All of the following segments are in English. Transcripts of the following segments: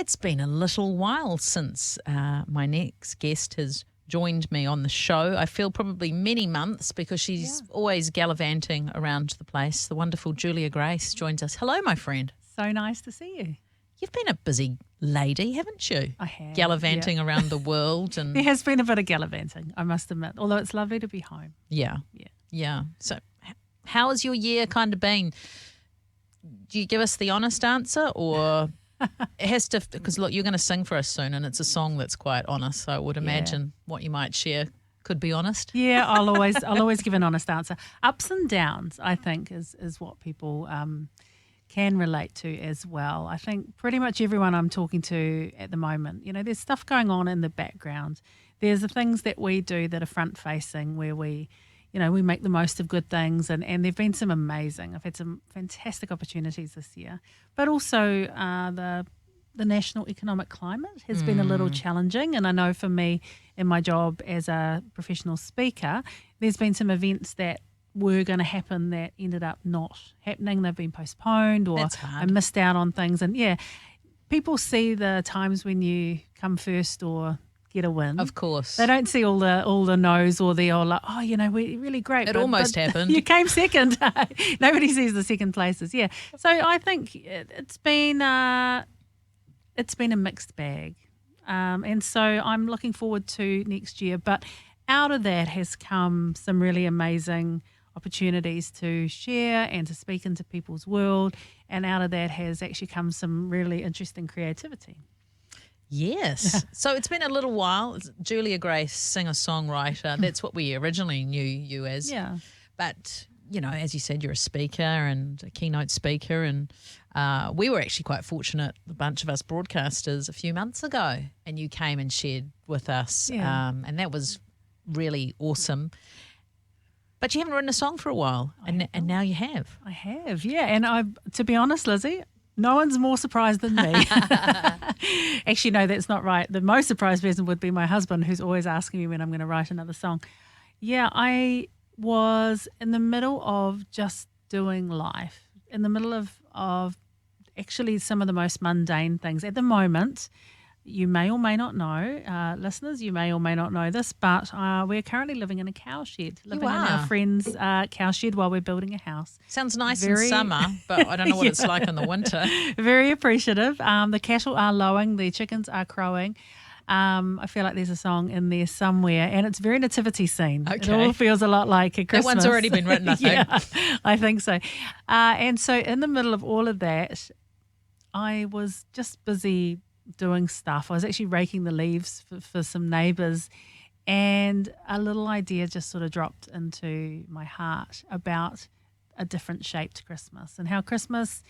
It's been a little while since my next guest has joined me on the show. I feel probably many months because she's always gallivanting around the place. The wonderful Julia Grace joins us. Hello, my friend. So nice to see you. You've been a busy lady, haven't you? I have. Gallivanting around the world. And there has been a bit of gallivanting, I must admit, although it's lovely to be home. Yeah. So how has your year kind of been? Do you give us the honest answer or... It has to, because look, you're going to sing for us soon, and it's a song that's quite honest. So I would imagine what you might share could be honest. Yeah, I'll always give an honest answer. Ups and downs, I think, is what people can relate to as well. I think pretty much everyone I'm talking to at the moment, there's stuff going on in the background. There's the things that we do that are front facing, where we make the most of good things, and there've been some amazing. I've had some fantastic opportunities this year, but also the national economic climate has been a little challenging. And I know for me in my job as a professional speaker, there's been some events that were going to happen that ended up not happening. They've been postponed, or I missed out on things. And people see the times when you come first or get a win. Of course. They don't see all the no's or the all like, we're really great. It almost happened. You came second. Nobody sees the second places. Yeah. So I think it's been a mixed bag. And so I'm looking forward to next year. But out of that has come some really amazing opportunities to share and to speak into people's world. And out of that has actually come some really interesting creativity. Yes. So it's been a little while. Julia Grace, singer-songwriter. That's what we originally knew you as. Yeah. But, as you said, you're a speaker and a keynote speaker. And we were actually quite fortunate, a bunch of us broadcasters, a few months ago. And you came and shared with us. Yeah. And that was really awesome. But you haven't written a song for a while. And now you have. I have, yeah. And to be honest, Lizzie, no one's more surprised than me. Actually, no, that's not right. The most surprised person would be my husband, who's always asking me when I'm going to write another song. Yeah, I was in the middle of just doing life, in the middle of actually some of the most mundane things. At the moment, you may or may not know, listeners, you may or may not know this, but we're currently living in a cow shed, living in our friend's cow shed while we're building a house. Sounds nice in summer, but I don't know what it's like in the winter. Very appreciative. The cattle are lowing, the chickens are crowing. I feel like there's a song in there somewhere, and it's very nativity scene. Okay. It all feels a lot like a Christmas. That one's already been written, I think. Yeah, I think so. And so in the middle of all of that, I was just busy doing stuff. I was actually raking the leaves for some neighbours, and a little idea just sort of dropped into my heart about a different shaped Christmas and how Christmas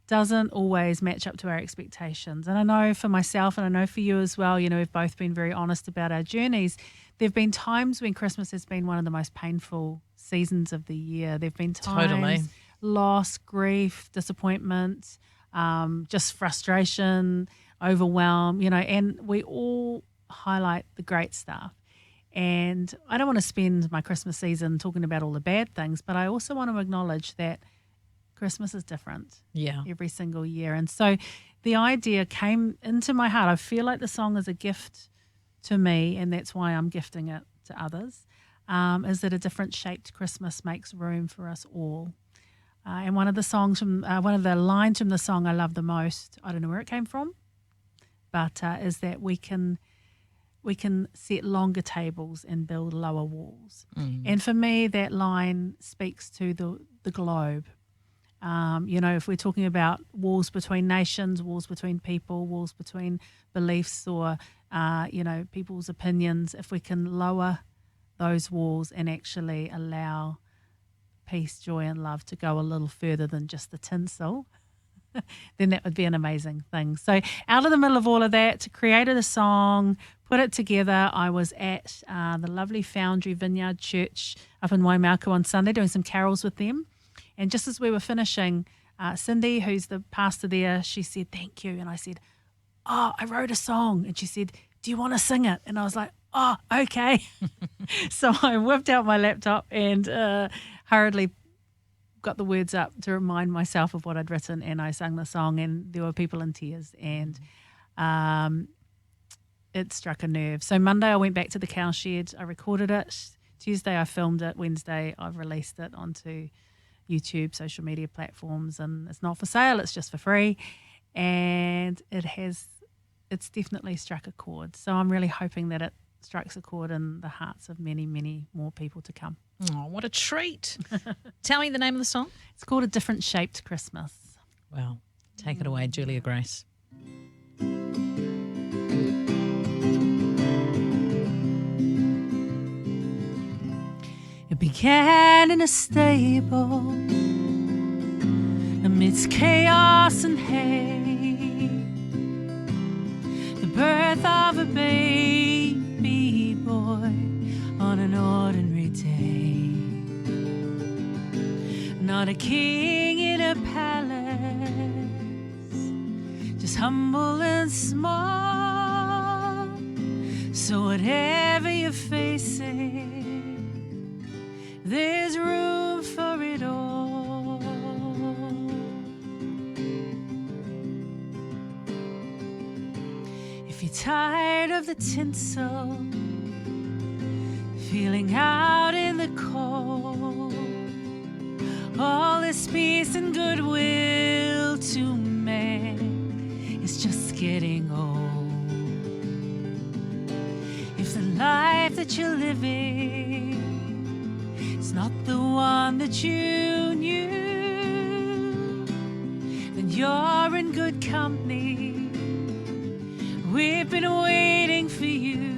doesn't always match up to our expectations. And I know for myself, and I know for you as well, we've both been very honest about our journeys. There have been times when Christmas has been one of the most painful seasons of the year. There have been times, loss, grief, disappointment, just frustration, overwhelm, and we all highlight the great stuff. And I don't want to spend my Christmas season talking about all the bad things, but I also want to acknowledge that Christmas is different every single year. And so the idea came into my heart. I feel like the song is a gift to me, and that's why I'm gifting it to others, is that a different shaped Christmas makes room for us all. And one of the lines from the song I love the most, I don't know where it came from, but is that we can set longer tables and build lower walls. And for me, that line speaks to the globe. If we're talking about walls between nations, walls between people, walls between beliefs or, people's opinions, if we can lower those walls and actually allow peace, joy and love to go a little further than just the tinsel, then that would be an amazing thing. So out of the middle of all of that, created a song, put it together. I was at the lovely Foundry Vineyard Church up in Waimaku on Sunday doing some carols with them. And just as we were finishing, Cindy, who's the pastor there, she said, "Thank you." And I said, "Oh, I wrote a song." And she said, "Do you want to sing it?" And I was like, "Oh, okay." So I whipped out my laptop and hurriedly got the words up to remind myself of what I'd written, and I sang the song, and there were people in tears. And it struck a nerve. So Monday I went back to the cowshed. I recorded it. Tuesday I filmed it. Wednesday I've released it onto YouTube, social media platforms, and it's not for sale. It's just for free, and it's definitely struck a chord. So I'm really hoping that it strikes a chord in the hearts of many, many more people to come. Oh, what a treat. Tell me the name of the song. It's called A Different Shaped Christmas. Well, take it away, Julia Grace. It began in a stable amidst chaos and hate. The birth of a baby boy on an ordinary day. Not a king in a palace, just humble and small. So whatever you're facing, there's room for it all. If you're tired of the tinsel, feeling out in the cold, all this peace and goodwill to man is just getting old. If the life that you're living is not the one that you knew, then you're in good company. We've been waiting for you.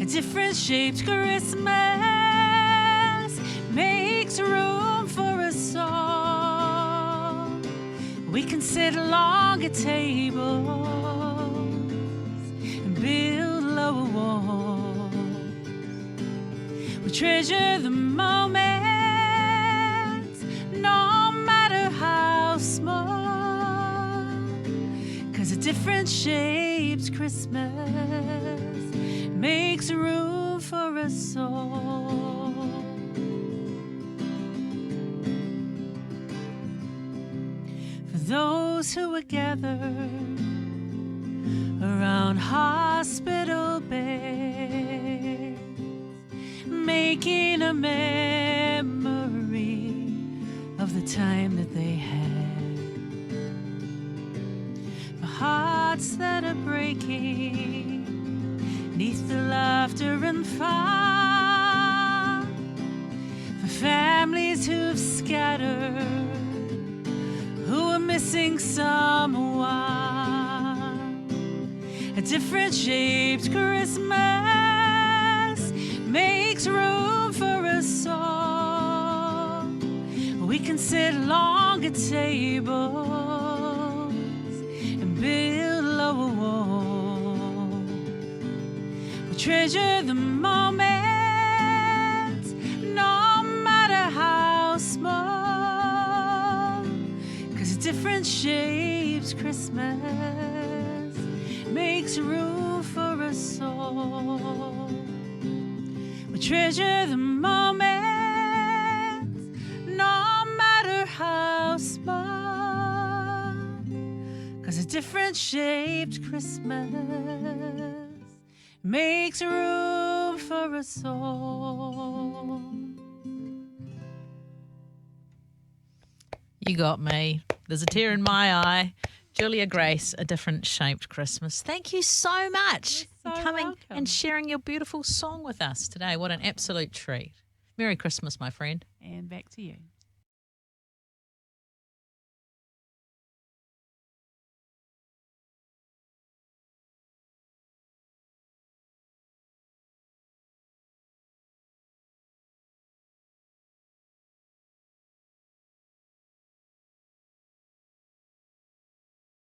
A different shaped Christmas makes room for us all. We can sit along at tables and build lower walls. We treasure the moments, no matter how small, 'cause a different shaped Christmas makes room for us all. For those who were gathered around hospital beds, making a memory of the time that they had. For hearts that are breaking neath the laughter and fun, for families who've scattered, who are missing someone. A different shaped Christmas makes room for us all. We can sit along at tables and build lower walls. We treasure the moments, no matter how small, 'cause a different shaped Christmas makes room for us all. We treasure the moments, no matter how small, 'cause a different shaped Christmas makes room for us all. You got me. There's a tear in my eye. Julia Grace, A Different Shaped Christmas. Thank you so much for coming welcome. and sharing your beautiful song with us today. What an absolute treat. Merry Christmas, my friend. And back to you.